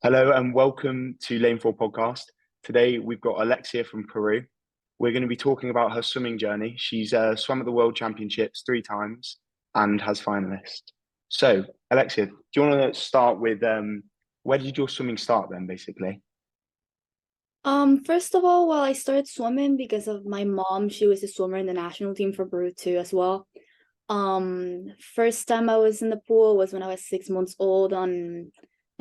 Hello and welcome to Lane 4 podcast. Today we've got Alexia from Peru. We're going to be talking about her swimming journey. She's swum at the World Championships 3 times and has finalists. So, Alexia, do you want to start with where did your swimming start then, basically? First of all, well, I started swimming because of my mom. She was a swimmer in the national team for Peru too, as well. First time I was in the pool was when I was 6 months old on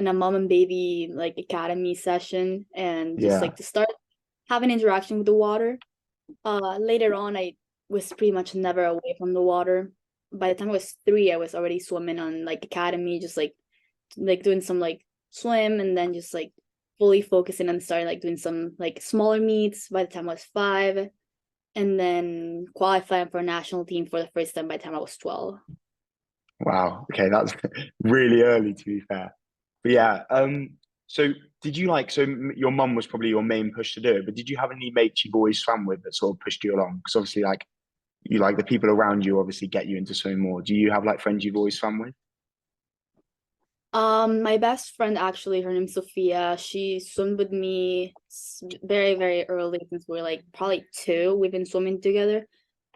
a mom and baby like academy session, and just Yeah. like to start having interaction with the water. Later on, I was pretty much never away from the water. By the time I was 3, I was already swimming on like academy, just like doing some like swim, and then just like fully focusing and started like doing some like smaller meets by the time I was 5, and then qualifying for a national team for the first time by the time I was 12. Wow. Okay, that's really early to be fair. But yeah, so did you your mum was probably your main push to do it, but did you have any mates you've always swam with that sort of pushed you along? Because obviously you like the people around you obviously get you into swimming more. Do you have like friends you've always swum with? My best friend actually, her name's Sophia. She swam with me very, very early since we were like probably 2. We've been swimming together.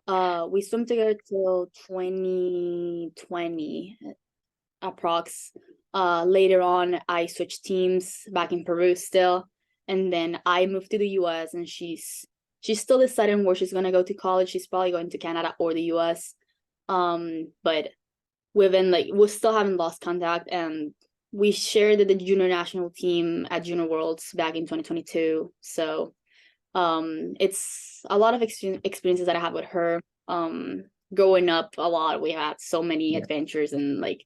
We swam together till 2020 approx. Later on, I switched teams back in Peru still, and then I moved to the US, and she's still deciding where she's gonna go to college. She's probably going to Canada or the US. But we still haven't lost contact, and we shared the junior national team at Junior Worlds back in 2022. So it's a lot of experiences that I have with her. Growing up a lot, we had so many Yeah. adventures and like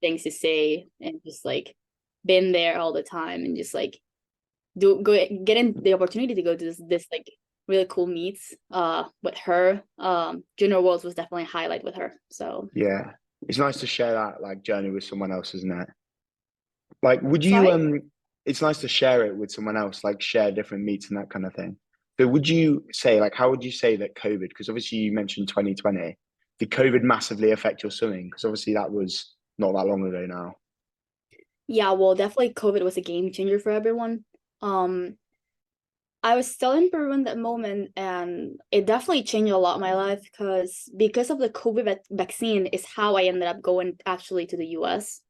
things to say, and just like been there all the time, and just like getting the opportunity to go to this like really cool meets with her. Junior Worlds was definitely a highlight with her. So Yeah. It's nice to share that like journey with someone else, isn't it? Like, would you sorry. it's nice to share it with someone else, like share different meets and that kind of thing. But would you say like how would you say that COVID, because obviously you mentioned 2020, did COVID massively affect your swimming? Because obviously that was not that long ago now. Yeah, well, definitely COVID was a game changer for everyone. Um, I was still in Peru in that moment, and it definitely changed a lot my life because of the COVID vaccine is how I ended up going actually to the US.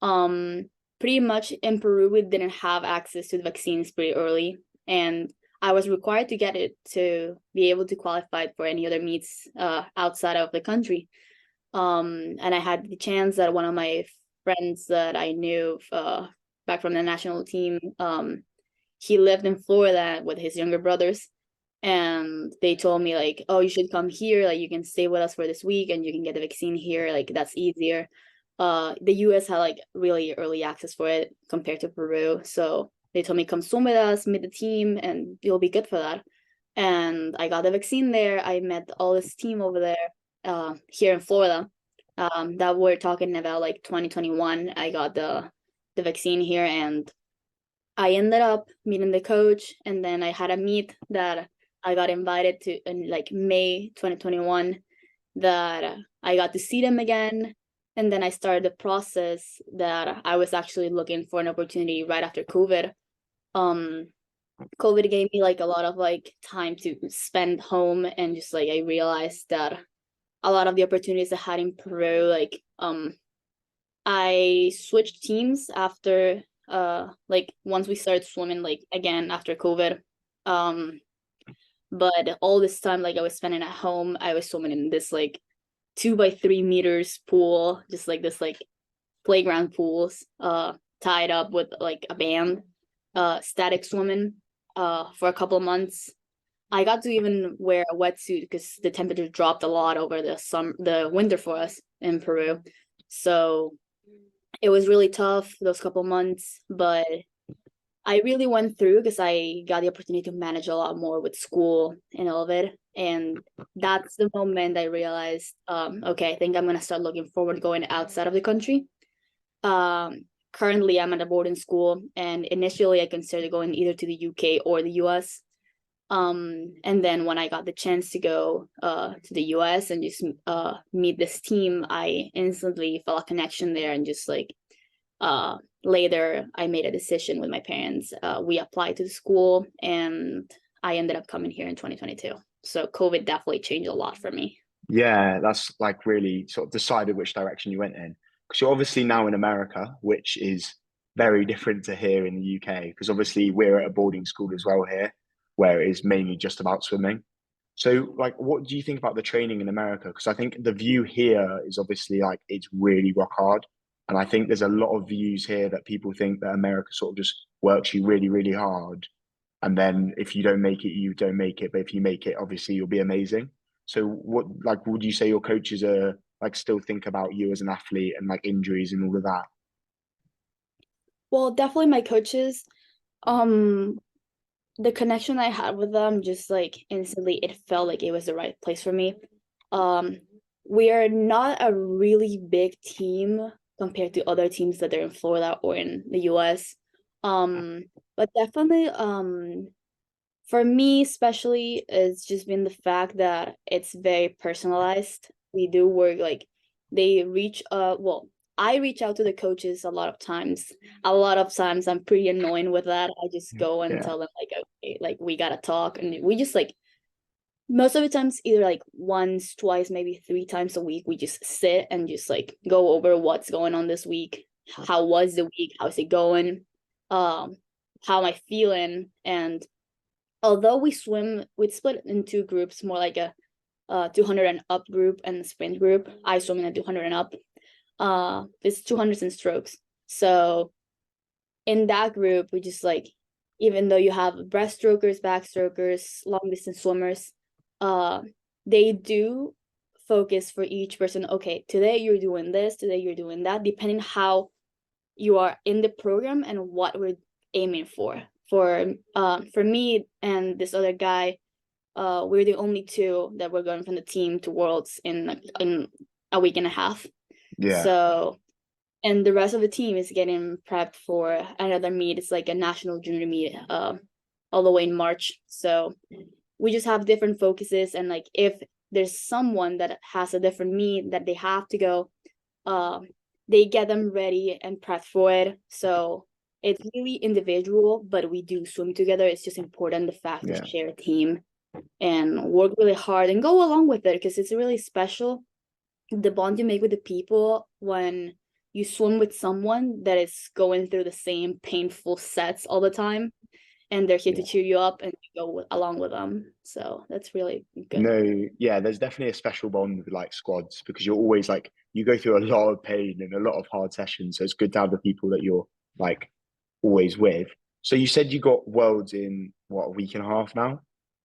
Um, Pretty much in Peru, we didn't have access to the vaccines pretty early, and I was required to get it to be able to qualify for any other meets outside of the country. And I had the chance that one of my friends that I knew back from the national team, he lived in Florida with his younger brothers, and they told me like, oh, you should come here, like you can stay with us for this week and you can get the vaccine here, like that's easier. The US had like really early access for it compared to Peru, so they told me come swim with us, meet the team, and you'll be good for that. And I got the vaccine there. I met all this team over there, here in Florida. That we're talking about like 2021. I got the vaccine here, and I ended up meeting the coach, and then I had a meet that I got invited to in like May 2021, that I got to see them again. And then I started the process that I was actually looking for an opportunity right after COVID. Um, COVID gave me like a lot of like time to spend home, and just like I realized that a lot of the opportunities I had in Peru, like I switched teams after like once we started swimming like again after COVID. Um but all this time like I was spending at home, I was swimming in this like 2 by 3 meters pool, just like this like playground pools, tied up with like a band, static swimming for a couple of months. I got to even wear a wetsuit because the temperature dropped a lot over the winter for us in Peru. So it was really tough those couple months, but I really went through because I got the opportunity to manage a lot more with school and all of it. And that's the moment I realized, okay, I think I'm gonna start looking forward to going outside of the country. Currently I'm at a boarding school, and initially I considered going either to the UK or the US. And then when I got the chance to go to the US and just meet this team, I instantly felt a connection there, and just like later I made a decision with my parents. We applied to the school and I ended up coming here in 2022. So COVID definitely changed a lot for me. Yeah, that's like really sort of decided which direction you went in. Because you're obviously now in America, which is very different to here in the UK. Because obviously we're at a boarding school as well here, where it is mainly just about swimming. So, like, what do you think about the training in America? Because I think the view here is obviously like it's really rock hard. And I think there's a lot of views here that people think that America sort of just works you really, really hard. And then if you don't make it, you don't make it. But if you make it, obviously you'll be amazing. So what like would you say your coaches are like still think about you as an athlete and like injuries and all of that? Well, definitely my coaches, um, the connection I had with them, just like instantly, it felt like it was the right place for me. Um, we are not a really big team compared to other teams that are in Florida or in the US. But definitely, for me, especially, it's just been the fact that it's very personalized. We do work like they reach well, I reach out to the coaches a lot of times. A lot of times I'm pretty annoying with that. I just go and Yeah, tell them like, okay, like we gotta talk. And we just like most of the times either like once, twice, maybe three times a week, we just sit and just like go over what's going on this week. How was the week? How's it going? Um, how am I feeling? And although we split in two groups, more like a 200 and up group and a sprint group. I swim in a 200 and up. It's 200s and strokes. So in that group, we just like, even though you have breaststrokers, backstrokers, long distance swimmers, uh, they do focus for each person. Okay, today you're doing this, today you're doing that, depending how you are in the program and what we're aiming for. For me and this other guy, we're the only two that were going from the team to Worlds in a week and a half. yeah, So, and the rest of the team is getting prepped for another meet. It's like a national junior meet, all the way in March. So we just have different focuses, and like if there's someone that has a different meet that they have to go, uh, they get them ready and prepped for it. So it's really individual, but we do swim together. It's just important the fact to yeah, share a team and work really hard and go along with it because it's really special the bond you make with the people when you swim with someone that is going through the same painful sets all the time and they're here to yeah. cheer you up and you go along with them. So that's really good. No, yeah, there's definitely a special bond with like squads because you're always like you go through a lot of pain and a lot of hard sessions. So it's good to have the people that you're like always with. So you said you got worlds in what, a week and a half now?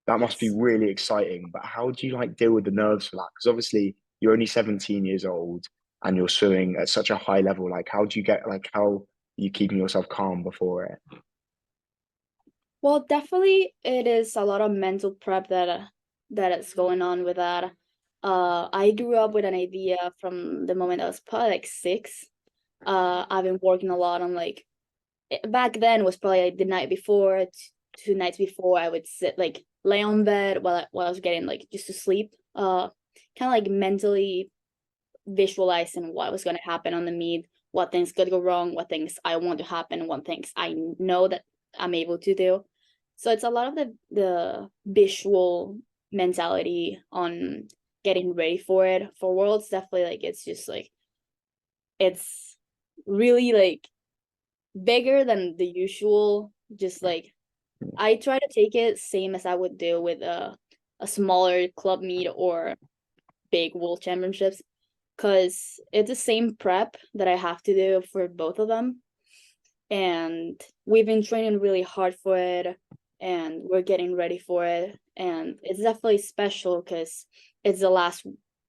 That must be Yes. really exciting. But how do you like deal with the nerves for that? Because obviously you're only 17 years old and you're swimming at such a high level. Like how do you get like how are you keeping yourself calm before it? Well, definitely it is a lot of mental prep that is going on with that. I grew up with an idea from the moment I was probably like 6. I've been working a lot on like back then was probably like the night before, 2 nights before, I would sit like lay on bed while I was getting like just to sleep. Kind of like mentally visualizing what was going to happen on the meet, what things could go wrong, what things I want to happen, what things I know that I'm able to do. So it's a lot of the visual mentality on getting ready for it. For Worlds, definitely like it's just like it's really like bigger than the usual. Just like I try to take it same as I would do with a smaller club meet or big world championships, because it's the same prep that I have to do for both of them. And we've been training really hard for it and we're getting ready for it. And it's definitely special because it's the last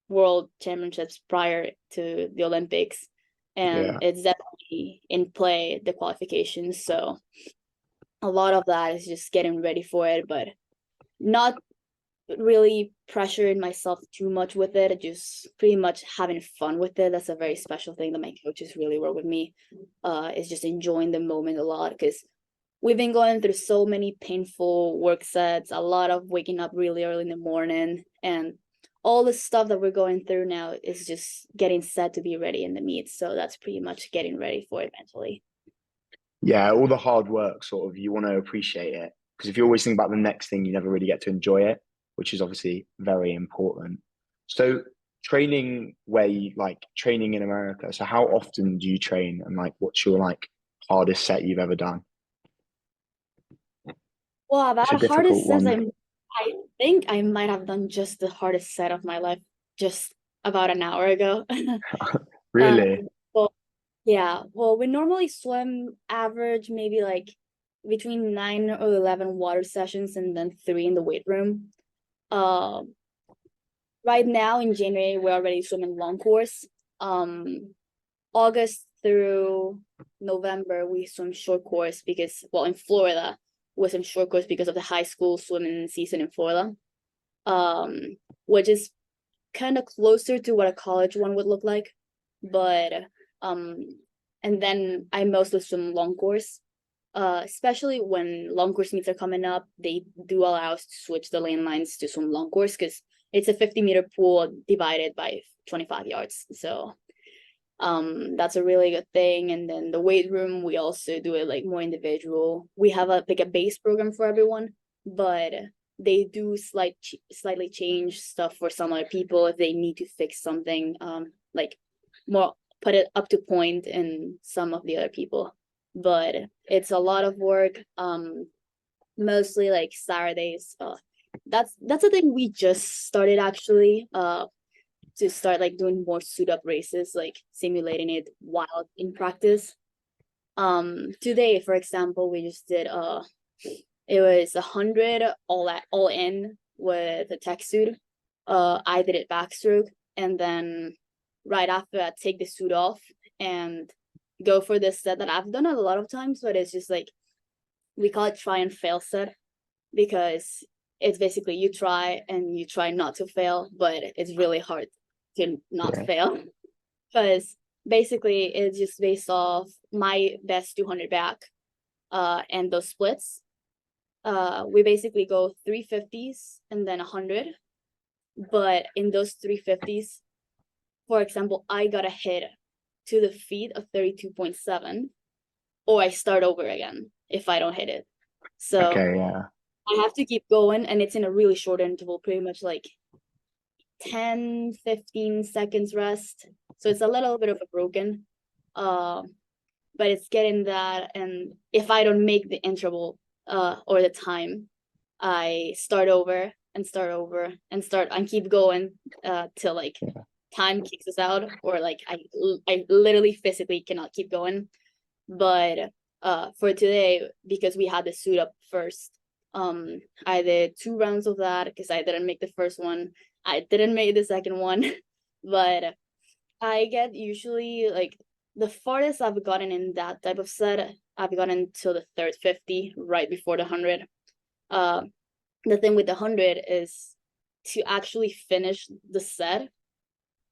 world championships prior to the Olympics. And Yeah. it's definitely in play, the qualifications. So a lot of that is just getting ready for it, but not really pressuring myself too much with it, just pretty much having fun with it. That's a very special thing that my coaches really work with me. Is just enjoying the moment a lot because we've been going through so many painful work sets, a lot of waking up really early in the morning, and all the stuff that we're going through now is just getting set to be ready in the meet. So that's pretty much getting ready for it mentally. Yeah, all the hard work, sort of, you want to appreciate it. Because if you always think about the next thing, you never really get to enjoy it, which is obviously very important. So, training where you like training in America. So, how often do you train, and like, what's your like hardest set you've ever done? Well, It's a about difficult hardest says one. I think I might have done just the hardest set of my life just about an hour ago. Um, Really? well, yeah, well, we normally swim average maybe like between 9 or 11 water sessions and then 3 in the weight room. Um, right now in January, we're already swimming long course. August through November, we swim short course because, well, in Florida, we swim short course because of the high school swimming season in Florida, um, which is kind of closer to what a college one would look like. But um, and then I mostly swim long course. Especially when long course meets are coming up, they do allow us to switch the lane lines to swim long course because it's a 50-meter pool divided by 25 yards. So that's a really good thing. And then the weight room, we also do it like more individual. We have a like a base program for everyone, but they do slightly change stuff for some other people if they need to fix something, like more put it up to point in some of the other people. But it's a lot of work, mostly like Saturdays. That's a thing we just started actually, to start like doing more suit up races, like simulating it while in practice. Today, for example, we just did it was 100 all in with a tech suit. I did it backstroke, and then right after I take the suit off and go for this set that I've done a lot of times, but it's just like we call it try and fail set because it's basically you try and you try not to fail, but it's really hard to not Yeah. fail because basically it's just based off my best 200 back, and those splits. We basically go 350s and then 100, but in those 350s, for example, I got a hit to the feet of 32.7, or I start over again if I don't hit it. So Okay. Yeah. I have to keep going, and it's in a really short interval, pretty much like 10-15 seconds rest. So it's a little bit of a broken, but it's getting that. And if I don't make the interval or the time, I start over and start over and start and keep going till like Yeah. time kicks us out, or like I literally physically cannot keep going. But for today, because we had the suit up first, I did 2 rounds of that because I didn't make the first one. I didn't make the second one, but I get usually like the farthest I've gotten in that type of set, I've gotten to the third 50 right before the 100. Uh, the thing with the 100 is to actually finish the set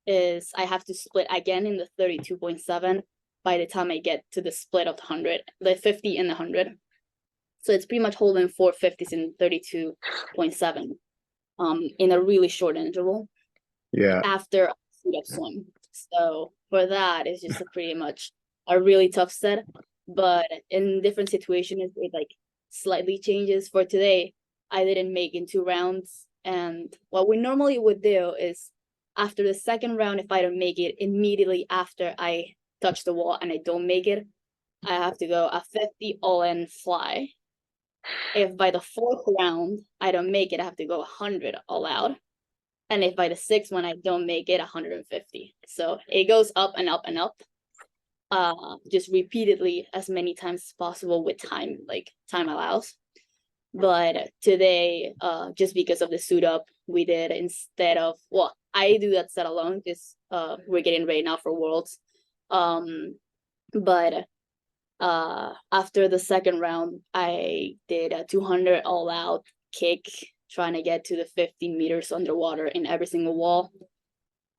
is I have to split again in the 32.7 by the time I get to the split of the 100, the 50 and the 100. So it's pretty much holding 450s in 32.7 in a really short interval Yeah. after a suit up swim. So for that, it's just a pretty much a really tough set. But in different situations, it like slightly changes. For today, I didn't make in 2 rounds. And what we normally would do is after the second round, if I don't make it, immediately after I touch the wall and I don't make it, I have to go a 50 all in fly. If by the fourth round I don't make it, I have to go 100 all out. And if by the sixth one I don't make it, 150. So it goes up and up and up, just repeatedly as many times as possible with time, like time allows. But today, just because of the suit up, we did instead of, well, I do that set alone because we're getting ready now for Worlds. But after the second round, I did a 200 all out kick, trying to get to the 50 meters underwater in every single wall.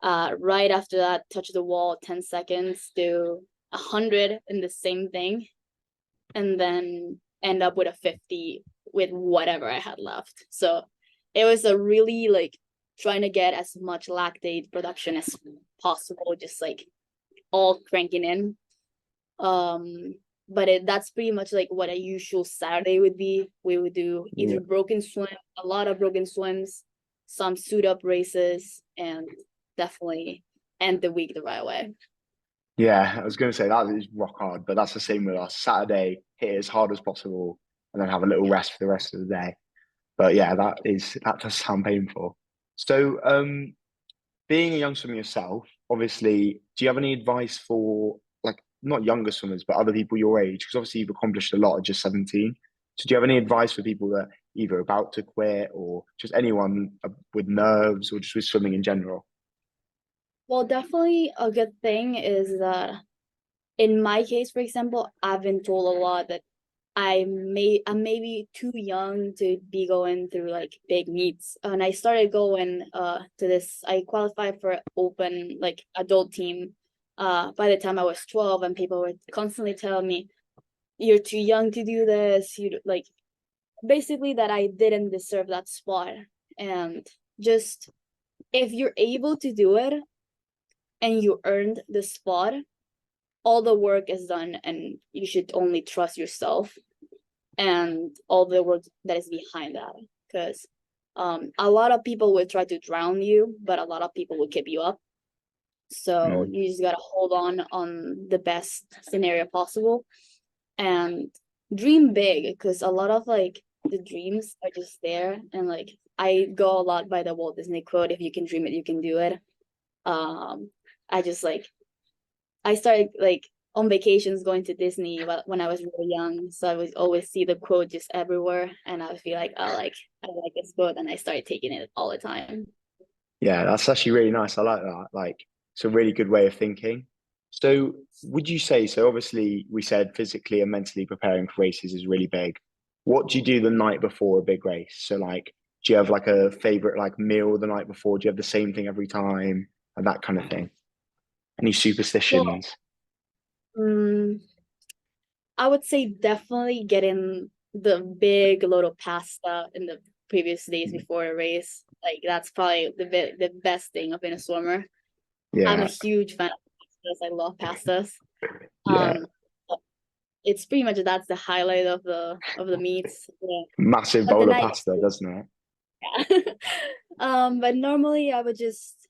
Right after that, touch the wall 10 seconds, do 100 in the same thing, and then end up with a 50 with whatever I had left. So it was a really like trying to get as much lactate production as possible, just like all cranking in. but that's pretty much like what a usual Saturday would be. We would do Yeah. either broken swim, a lot of broken swims, some suit up races, and definitely end the week the right way. Yeah, I was going to say that is rock hard, but that's the same with us. Saturday, hit it as hard as possible, and then have a little Yeah. rest for the rest of the day. But yeah, that does sound painful. So, being a young swimmer yourself, obviously, do you have any advice for like not younger swimmers, but other people your age? Because obviously you've accomplished a lot at just 17. So, do you have any advice for people that either about to quit or just anyone with nerves or just with swimming in general? Well, definitely a good thing is that in my case, for example, I've been told a lot that I'm maybe too young to be going through like big meets. And I started going to this, I qualified for open like adult team by the time I was 12, and people were constantly telling me, you're too young to do this. You like basically that I didn't deserve that spot. And just if you're able to do it and you earned the spot, all the work is done and you should only trust yourself and all the work that is behind that. Because a lot of people will try to drown you, but a lot of people will keep you up. So Mm. you just gotta hold on the best scenario possible and dream big, because a lot of like the dreams are just there. And like I go a lot by the Walt Disney quote, if you can dream it, you can do it. I just like I started like on vacations going to Disney when I was really young. So I would always see the quote just everywhere. And I would be like, oh, like, I like this quote. And I started taking it all the time. Yeah, that's actually really nice. I like that. Like, it's a really good way of thinking. So, would you say, so obviously we said physically and mentally preparing for races is really big. What do you do the night before a big race? So, like, do you have like a favorite like meal the night before? Do you have the same thing every time and that kind of thing? Any Well, superstitions? um, I would say definitely getting the big load of pasta in the previous days before a race. Like that's probably the best thing of being a swimmer. I'm a Yeah, huge fan of pastas. I love pastas. yeah. Um, it's pretty much that's the highlight of the meets. Yeah. Massive But the bowl of night pasta, doesn't it? yeah. But normally I would just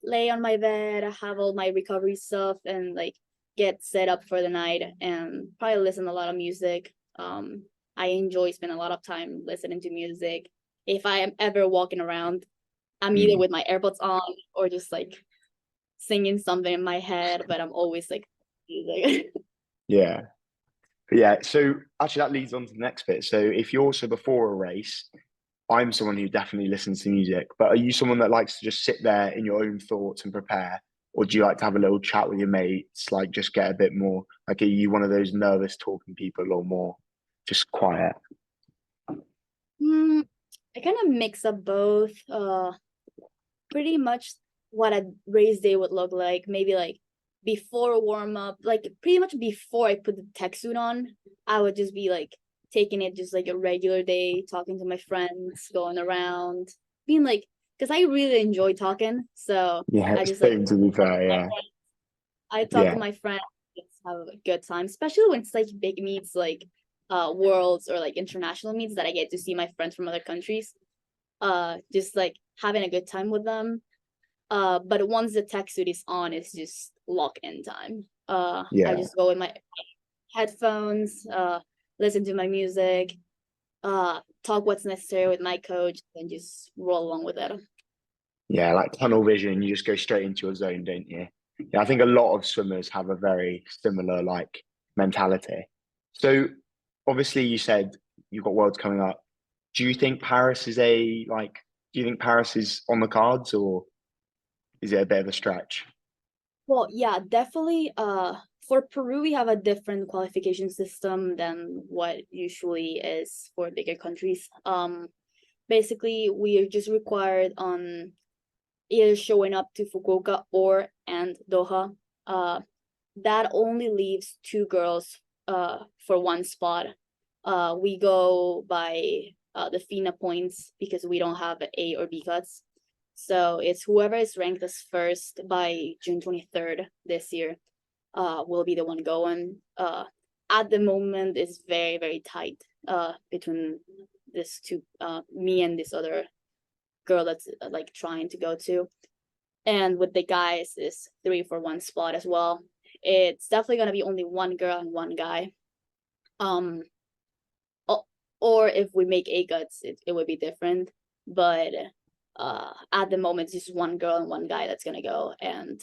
lay on my bed, have all my recovery stuff, and like get set up for the night, and probably listen to a lot of music. I enjoy spending a lot of time listening to music. If I am ever walking around, I'm either Mm, with my AirPods on or just like singing something in my head, but I'm always like music. yeah. But yeah, so actually that leads on to the next bit. So if you're also before a race, I'm someone who definitely listens to music, but are you someone that likes to just sit there in your own thoughts and prepare? Or do you like to have a little chat with your mates, like just get a bit more, like are you one of those nervous talking people or more just quiet? Hmm, I kind of mix up both. Pretty much what a race day would look like. Maybe like before warm up, like pretty much before I put the tech suit on, I would just be like taking it just like a regular day, talking to my friends, going around, being like, because I really enjoy talking. So Yeah, I just like same to be talk to fair, my yeah. friends. I talk to Yeah. my friends, just have a good time, especially when it's like big meets like worlds or like international meets that I get to see my friends from other countries. Just like having a good time with them, but once the tech suit is on, it's just lock in time. I Yeah. just go with my headphones, listen to my music, talk what's necessary with my coach, and just roll along with it. Yeah, like tunnel vision, you just go straight into your zone, don't you? Yeah, I think a lot of swimmers have a very similar like mentality. So obviously you said you've got worlds coming up. Do you think Paris is a like do you think Paris is on the cards or is it a bit of a stretch? Well, yeah, definitely. For Peru, we have a different qualification system than what usually is for bigger countries. Basically, we are just required on either showing up to Fukuoka or and Doha. Uh, that only leaves two girls for one spot. We go by the FINA points because we don't have A or B cuts. So it's whoever is ranked as first by June 23rd this year will be the one going. at the moment it's very, very tight between this two, me and this other girl that's like trying to go to. And with the guys is 3-for-1 spot as well. It's definitely gonna be only one girl and one guy. Um, or if we make AGUTs, it would be different. But at the moment, it's just one girl and one guy that's gonna go, and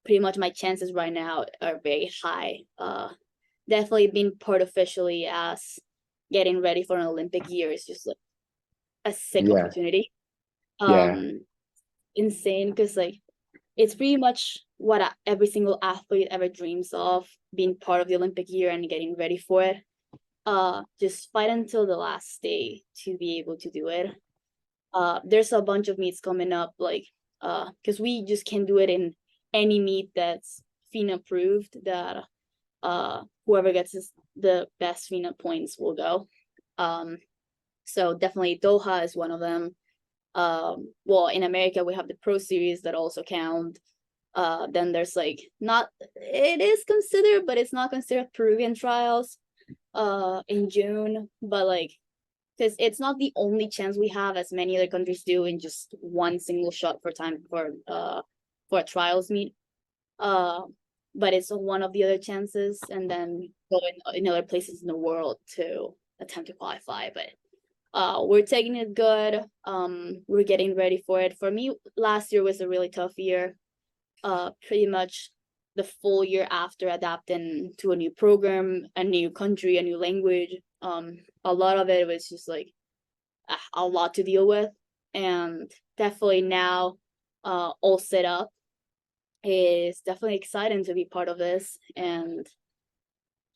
pretty much my chances right now are very high. Definitely being part officially as getting ready for an Olympic year is just like a sick Yeah, opportunity. yeah, Insane, because like it's pretty much what every single athlete ever dreams of, being part of the Olympic year and getting ready for it. Just fight until the last day to be able to do it. There's a bunch of meets coming up, like because we just can't do it in any meet that's FINA approved, that whoever gets the best FINA points will go. So definitely Doha is one of them. Well, in America we have the Pro Series that also count. Then there's like, not, it is considered, but it's not considered Peruvian trials in June, but like, because it's not the only chance we have, as many other countries do, in just one single shot for time for a trials meet. But it's one of the other chances, and then go in other places in the world to attempt to qualify. But we're taking it good. We're getting ready for it. For me, last year was a really tough year. Pretty much the full year after adapting to a new program, a new country, a new language. A lot of it was just like a lot to deal with, and definitely now, all set up, is definitely exciting to be part of this and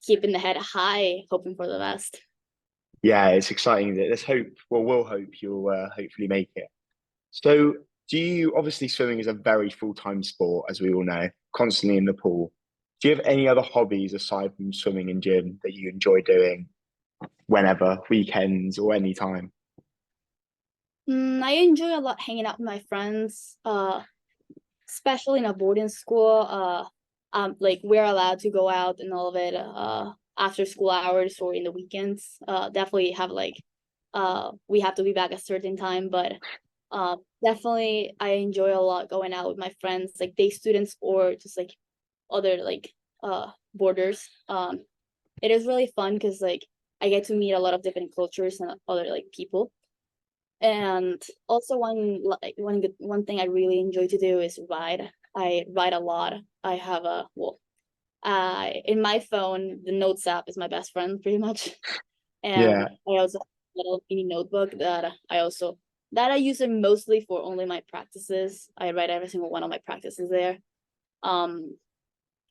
keeping the head high, hoping for the best. yeah. It's exciting. Let's hope. Well, we'll hope you'll hopefully make it. So, do you obviously swimming is a very full-time sport, as we all know, constantly in the pool. Do you have any other hobbies aside from swimming and gym that you enjoy doing whenever, weekends or any time? I enjoy a lot hanging out with my friends, especially in a boarding school. Like we're allowed to go out and all of it, after school hours or in the weekends. Definitely have like, we have to be back at a certain time, but definitely I enjoy a lot going out with my friends, like day students or just like other like boarders. It is really fun because like I get to meet a lot of different cultures and other like people. And also one thing I really enjoy to do is ride. I ride a lot. I have a, well, in my phone, the notes app is my best friend pretty much. And Yeah, I also have a little mini notebook that I use it mostly for only my practices. I write every single one of my practices there. Um,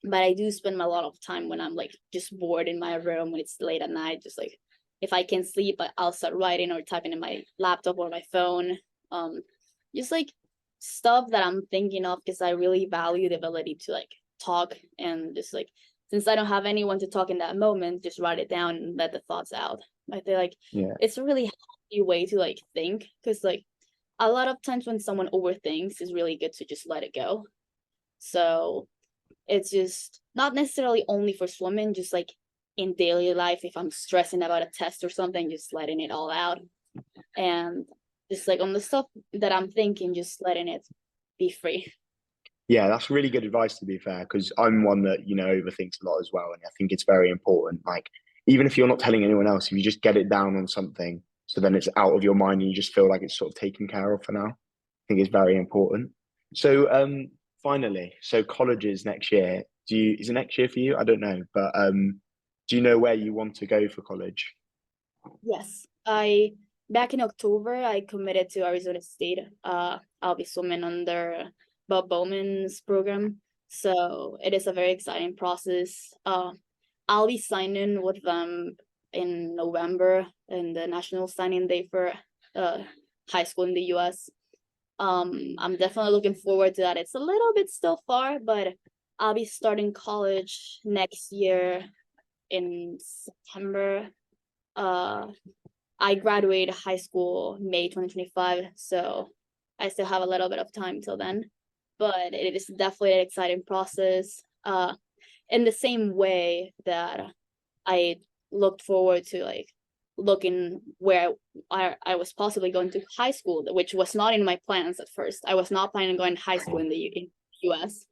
but I do spend a lot of time when I'm like just bored in my room when it's late at night, just like if I can sleep, I'll start writing or typing in my laptop or my phone. Um, just like stuff that I'm thinking of, because I really value the ability to like talk, and just like, since I don't have anyone to talk in that moment, just write it down and let the thoughts out. I feel like yeah, it's a really healthy way to like think, because like a lot of times when someone overthinks, it's really good to just let it go. So it's just not necessarily only for swimming, just like in daily life, if I'm stressing about a test or something, just letting it all out. And just like on the stuff that I'm thinking, just letting it be free. yeah. That's really good advice, to be fair, because I'm one that, overthinks a lot as well. And I think it's very important. Like, even if you're not telling anyone else, if you just get it down on something, so then it's out of your mind and you just feel like it's sort of taken care of for now. I think it's very important. So, finally, so colleges next year. Is it next year for you? I don't know, but do you know where you want to go for college? Yes, I back in October I committed to Arizona State. I'll be swimming under Bob Bowman's program, so it is a very exciting process. I'll be signing with them in November, in the national signing day for uh high school in the US. I'm definitely looking forward to that. It's a little bit still far, but I'll be starting college next year in September. Uh, I graduated high school May 2025, so I still have a little bit of time till then. But it is definitely an exciting process. In the same way that I looked forward to like looking where I was possibly going to high school, which was not in my plans at first. I was not planning on going to high school in the US.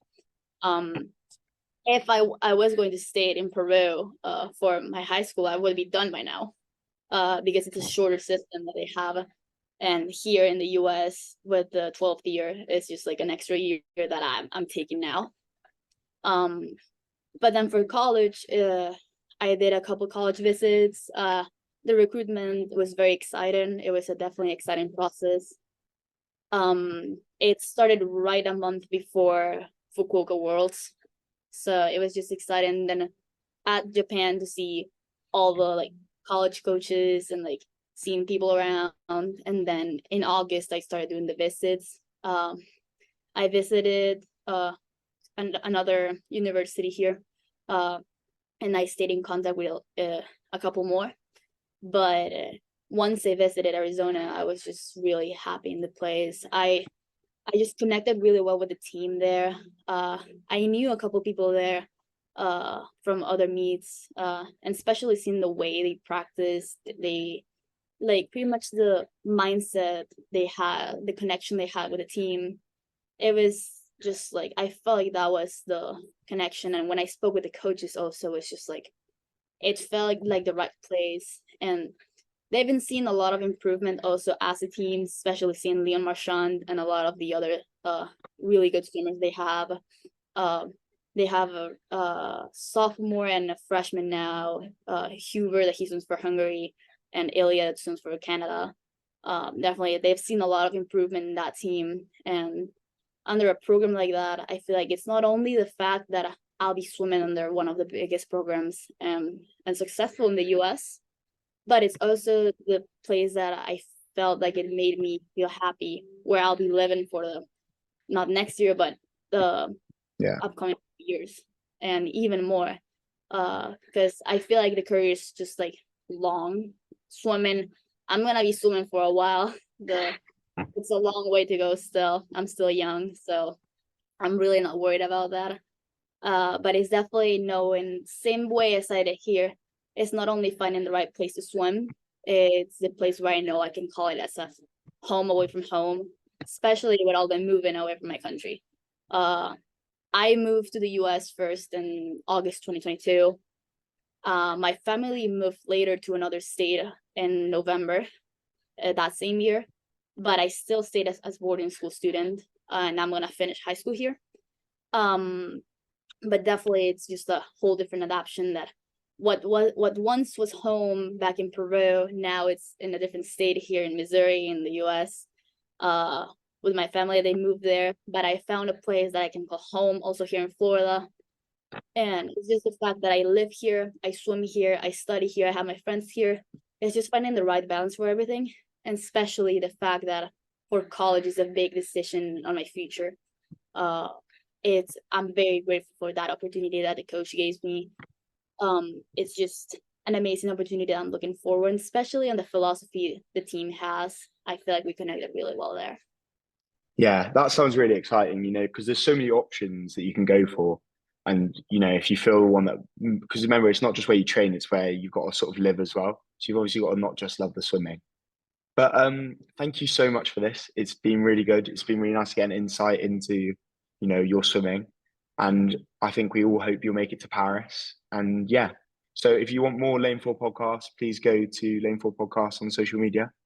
If I was going to stay in Peru for my high school, I would be done by now because it's a shorter system that they have. And here in the US with the 12th year, it's just like an extra year that I'm taking now. But then for college, I did a couple college visits. The recruitment was very exciting. It was a definitely exciting process. It started right a month before Fukuoka Worlds, so it was just exciting. Then at Japan to see all the like college coaches and like seeing people around. And then in August, I started doing the visits. I visited another university here, and I stayed in contact with a couple more. But once I visited Arizona, I was just really happy in the place. I just connected really well with the team there. I knew a couple people there from other meets, and especially seeing the way they practice, they like pretty much the mindset they had, the connection they had with the team. It was just like I felt like that was the connection. And when I spoke with the coaches also, it's just like it felt like the right place. And they've been seeing a lot of improvement also as a team, especially seeing Leon Marchand and a lot of the other really good swimmers they have. They have a sophomore and a freshman now, Huber that he swims for Hungary, and Ilya that swims for Canada. Definitely, they've seen a lot of improvement in that team. And under a program like that, I feel like it's not only the fact that I'll be swimming under one of the biggest programs and successful in the US, but it's also the place that I felt like it made me feel happy, where I'll be living for the not next year, but the upcoming years and even more. Because I feel like the career is just like long. Swimming, I'm gonna be swimming for a while. It's a long way to go still. I'm still young, so I'm really not worried about that. But it's definitely knowing, same way as I did here, it's not only finding the right place to swim, it's the place where I know I can call it as a home away from home, especially with all the moving away from my country. I moved to the US first in August 2022. My family moved later to another state in November that same year, but I still stayed as boarding school student, and I'm gonna finish high school here. But definitely it's just a whole different adaptation that what once was home back in Peru, now it's in a different state here in Missouri in the US. With my family, they moved there, but I found a place that I can call home also here in Florida. And it's just the fact that I live here, I swim here, I study here, I have my friends here. It's just finding the right balance for everything. And especially the fact that for college is a big decision on my future. I'm very grateful for that opportunity that the coach gave me. It's just an amazing opportunity I'm looking forward, especially on the philosophy the team has. I feel like we connected really well there. Yeah, that sounds really exciting, because there's so many options that you can go for. And, if you feel one that, because remember, it's not just where you train, it's where you've got to sort of live as well. So you've obviously got to not just love the swimming. But thank you so much for this. It's been really good. It's been really nice to get an insight into, your swimming. And I think we all hope you'll make it to Paris. And yeah, so if you want more Lane 4 podcasts, please go to Lane 4 Podcasts on social media.